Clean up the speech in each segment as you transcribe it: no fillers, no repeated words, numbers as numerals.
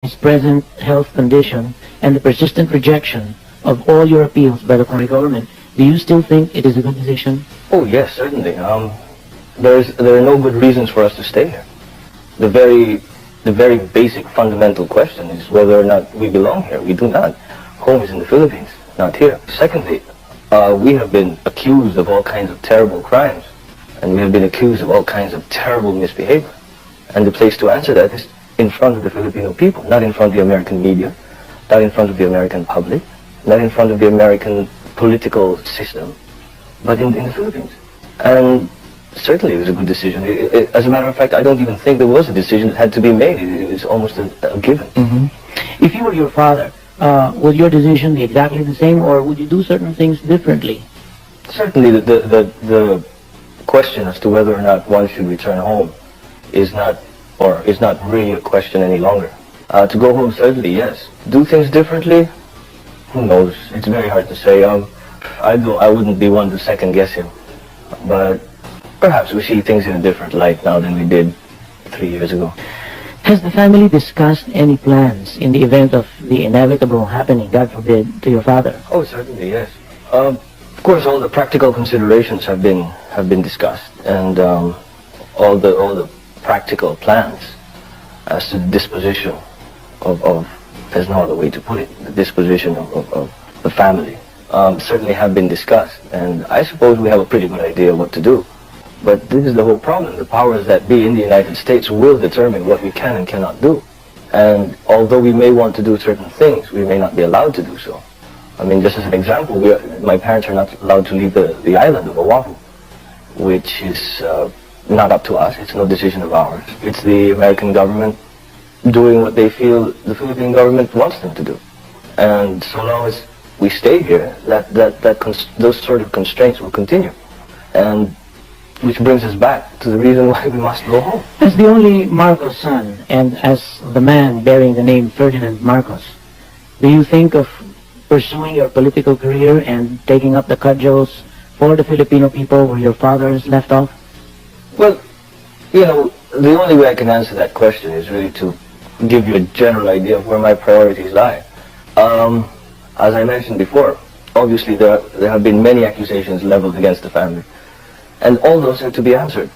his present health condition and the persistent rejection of all your appeals by the foreign government, do you still think it is a good decision? Oh yes, certainly. There are no good reasons for us to stay here. The very basic fundamental question is whether or not we belong here. We do not. Home is in the Philippines, not here. Secondly, we have been accused of all kinds of terrible crimes, and we have been accused of all kinds of terrible misbehavior. And the place to answer that is in front of the Filipino people, not in front of the American media, not in front of the American public, not in front of the American political system, but in the Philippines. And certainly it was a good decision. As a matter of fact, I don't even think there was a decision that had to be made. It was almost a given. If you were your father, would your decision be exactly the same, or would you do certain things differently? Certainly the question as to whether or not one should return home is not really a question any longer. To go home, certainly, yes. Do things differently? Who knows? It's very hard to say. I wouldn't be one to second guess him, but perhaps we see things in a different light now than we did 3 years ago. Has the family discussed any plans in the event of the inevitable happening, God forbid, to your father? Oh, certainly, yes. Of course, all the practical considerations have been discussed, and all the practical plans as to the disposition of there's no other way to put it, the disposition of the family certainly have been discussed, and I suppose we have a pretty good idea what to do. But this is the whole problem. The powers that be in the United States will determine what we can and cannot do. And although we may want to do certain things, we may not be allowed to do so. I mean, just as an example, my parents are not allowed to leave the island of Oahu, which is not up to us. It's no decision of ours. It's the American government doing what they feel the Philippine government wants them to do. And so long as we stay here, those sort of constraints will continue. And which brings us back to the reason why we must go home. As the only Marcos son, and as the man bearing the name Ferdinand Marcos, do you think of pursuing your political career and taking up the cudgels for the Filipino people where your father is left off? Well, you know, the only way I can answer that question is really to give you a general idea of where my priorities lie. As I mentioned before, obviously there have been many accusations leveled against the family, and all those are to be answered.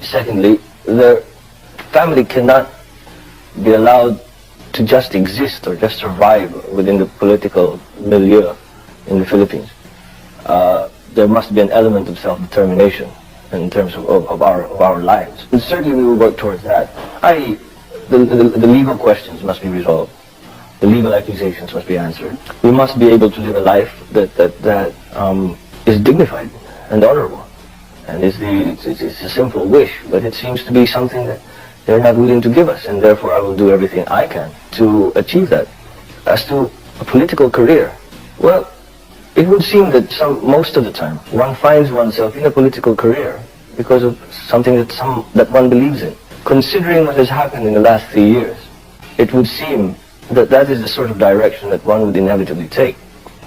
Secondly, the family cannot be allowed to just exist or just survive within the political milieu in the Philippines. There must be an element of self-determination in terms of our lives. And certainly we will work towards that. The legal questions must be resolved. The legal accusations must be answered. We must be able to live a life that is dignified and honorable. And it's a simple wish, but it seems to be something that they're not willing to give us, and therefore I will do everything I can to achieve that. As to a political career, well, it would seem that most of the time one finds oneself in a political career because of something that one believes in. Considering what has happened in the last 3 years, it would seem that is the sort of direction that one would inevitably take.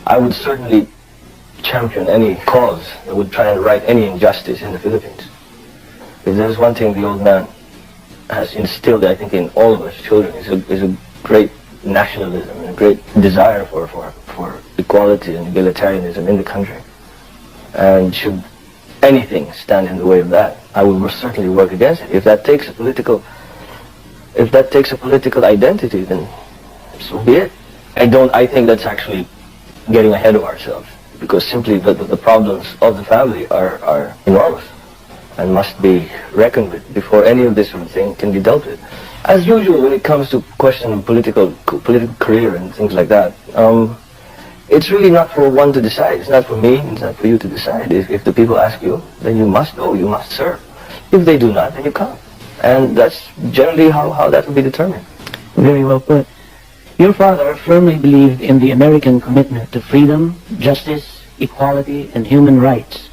I would certainly champion any cause that would try and right any injustice in the Philippines. If there's one thing the old man has instilled, I think, in all of us children, is a great nationalism and a great desire for equality and egalitarianism in the country. And should anything stand in the way of that, I will certainly work against it. If that takes a political identity, then so be it. I think that's actually getting ahead of ourselves, because simply the problems of the family are enormous and must be reckoned with before any of this sort of thing can be dealt with. As usual, when it comes to question of political career and things like that, it's really not for one to decide. It's not for me, it's not for you to decide. If the people ask you, then you must go, you must serve. If they do not, then you can't. And that's generally how that will be determined. Very well put. Your father firmly believed in the American commitment to freedom, justice, equality, and human rights.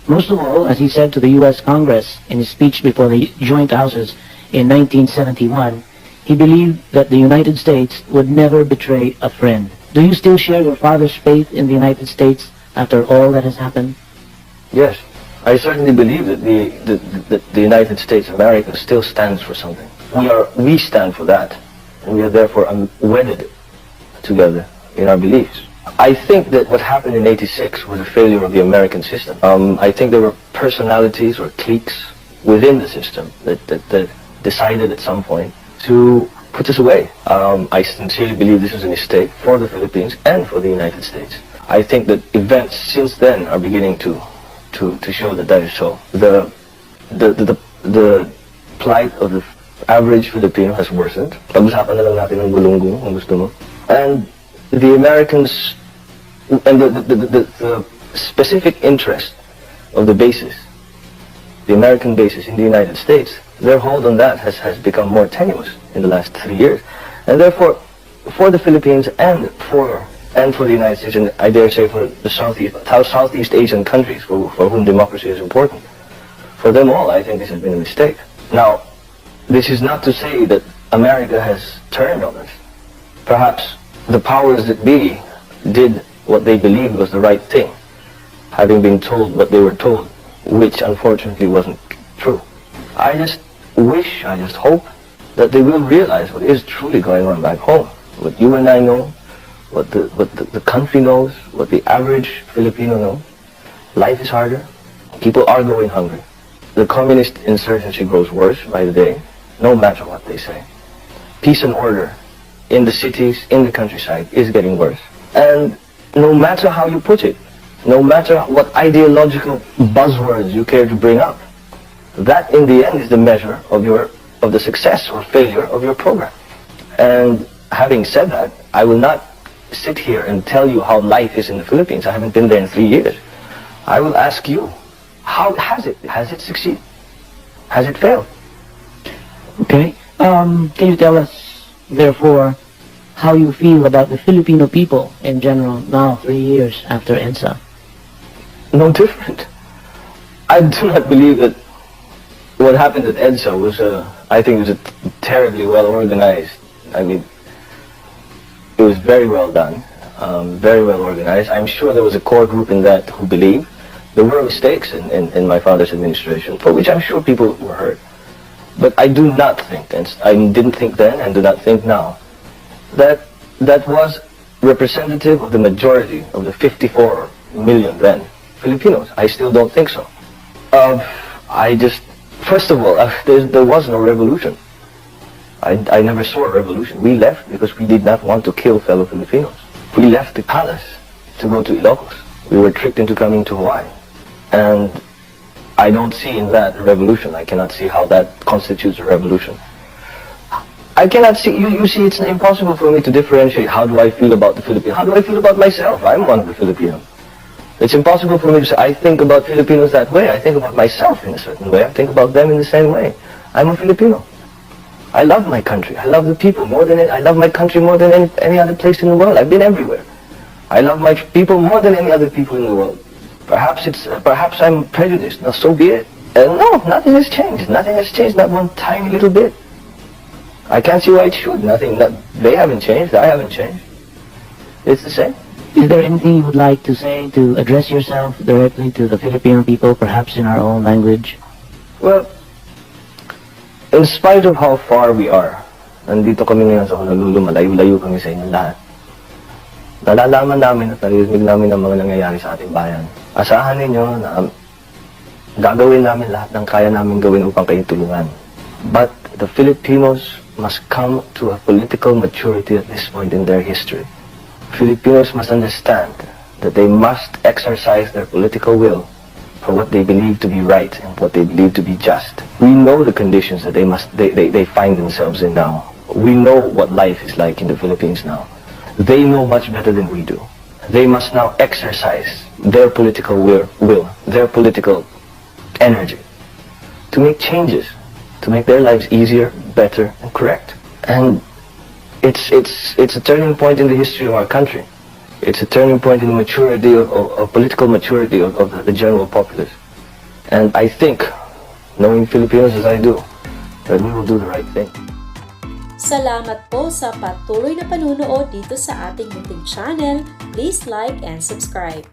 Most of all, as he said to the U.S. Congress in his speech before the joint houses in 1971, he believed that the United States would never betray a friend. Do you still share your father's faith in the United States after all that has happened? Yes, I certainly believe that the United States of America still stands for something. We stand for that. and we are therefore wedded together in our beliefs. I think that what happened in '86 was a failure of the American system. I think there were personalities or cliques within the system that decided at some point to put us away. I sincerely believe this was a mistake for the Philippines and for the United States. I think that events since then are beginning to show that that is so. The plight of the average Filipino has worsened. Pag-usapan na lang natin ng bulunggong kung gusto mo. And the Americans and the specific interest of the bases, the American bases in the United States, their hold on that has become more tenuous in the last 3 years. And therefore, for the Philippines and for the United States, and I dare say for the Southeast Asian countries for whom democracy is important, for them all, I think this has been a mistake. Now, this is not to say that America has turned on us. Perhaps the powers that be did what they believed was the right thing, having been told what they were told, which unfortunately wasn't true. I just wish, I just hope that they will realize what is truly going on back home. What you and I know, what the country knows, what the average Filipino knows. Life is harder. People are going hungry. The communist insurgency grows worse by the day, no matter what they say. Peace and order in the cities, in the countryside, is getting worse. And no matter how you put it, no matter what ideological buzzwords you care to bring up, that in the end is the measure of the success or failure of your program. And having said that, I will not sit here and tell you how life is in the Philippines. I haven't been there in 3 years. I will ask you, how has it? Has it succeeded? Has it failed? Okay. Can you tell us, therefore, how you feel about the Filipino people in general now, 3 years after EDSA? No different. I do not believe that what happened at EDSA was I think it was a terribly well organized. I mean, it was very well done, very well organized. I'm sure there was a core group in that who believed. There were mistakes in my father's administration, for which I'm sure people were hurt. But I do not think, and I didn't think then and do not think now, that that was representative of the majority of the 54 million then Filipinos. I still don't think so. First of all, there was no revolution. I never saw a revolution. We left because we did not want to kill fellow Filipinos. We left the palace to go to Ilocos. We were tricked into coming to Hawaii. And I don't see in that a revolution. I cannot see how that constitutes a revolution. I cannot see, you see, it's impossible for me to differentiate how do I feel about the Filipinos. How do I feel about myself? I'm one of the Filipinos. It's impossible for me to say, I think about Filipinos that way. I think about myself in a certain way. I think about them in the same way. I'm a Filipino. I love my country. I love the people more than I love my country more than any other place in the world. I've been everywhere. I love my people more than any other people in the world. Perhaps I'm prejudiced. Now, so be it. No, nothing has changed. Nothing has changed. Not one tiny little bit. I can't see why it should. They haven't changed. I haven't changed. It's the same. Is there anything you would like to say to address yourself directly to the Filipino people, perhaps in our own language? Well, in spite of how far we are, nandito kami ngayon sa Honolulu, malayo-layo kami sa inyong lahat. Nalalaman namin at naririnig namin ang mga nangyayari sa ating bayan. Asahan ninyo na gagawin namin lahat ng kaya namin gawin upang kayo tulungan. But the Filipinos must come to a political maturity at this point in their history. Filipinos must understand that they must exercise their political will for what they believe to be right and what they believe to be just. We know the conditions that they find themselves in now. We know what life is like in the Philippines now. They know much better than we do. They must now exercise their political will, their political energy to make changes, to make their lives easier, better, and correct. And it's a turning point in the history of our country. It's a turning point in the maturity of political maturity of the general populace. And I think, knowing Filipinos as I do, that we will do the right thing. Salamat po sa patuloy na panunood dito sa ating munting channel. Please like and subscribe.